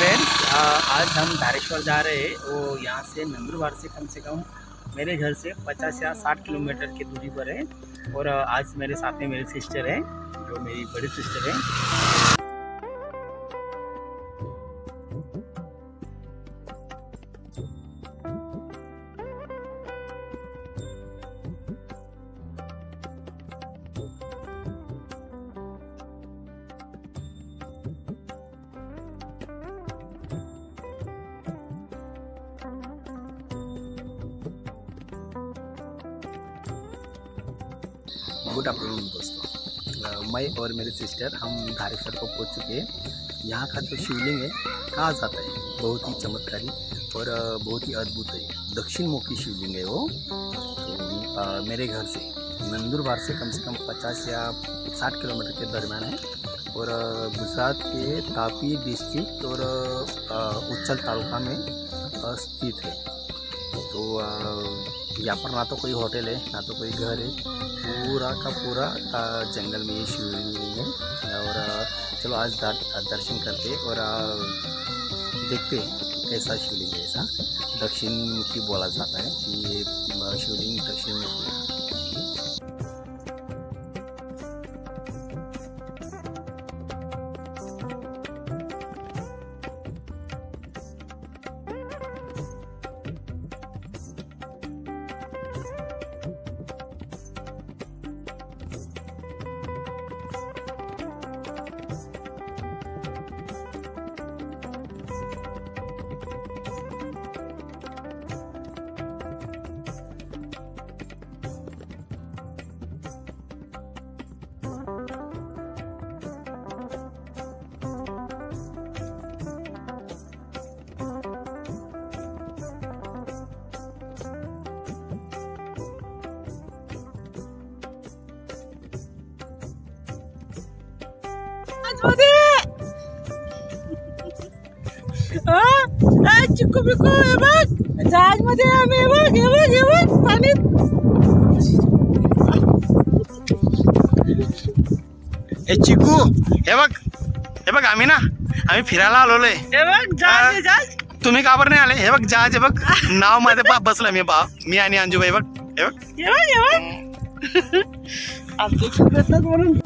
Friends, आज हम धारेश्वर जा रहे हैं। वो यहाँ से नंदुरबार से कम मेरे घर से 50 या 60 किलोमीटर की दूरी पर है। और आज मेरे साथ में मेरी सिस्टर है, जो मेरी बड़ी सिस्टर है। गुड आफ्टरनून दोस्तों, मैं और मेरी सिस्टर हम धारेश्वर को पहुंच चुके हैं। यहाँ का जो शिवलिंग है कहा जाता है बहुत ही चमत्कारी और बहुत ही अद्भुत है। दक्षिण मुखी शिवलिंग है वो। तो मेरे घर से नंदुरबार से कम 50 या 60 किलोमीटर के दरम्यान है और गुजरात के तापी डिस्ट्रिक्ट और उच्चल तालुका में स्थित है। तो यहाँ पर ना तो कोई होटल है ना तो कोई घर है, पूरा का पूरा जंगल में ये शिवलिंग है। और चलो आज दर्शन करते और देखते हैं कैसा शिवलिंग है। ऐसा दक्षिण मुखी बोला जाता है कि ये शिवलिंग दक्षिण मुखी है। चिक्कू बिक्कू हे बघ, जहाज मध्ये आम्ही हे बघ पाणीत। ए चिकू, हे बघ आम्ही फिरायला आलोय। हे बघ जहाज। तुम्ही का बरं नाही आले? हे बघ जहाज, हे बघ नाव मध्ये बसलं मी आणि अंजूबाई। बघ हे बघ आमचे म्हणून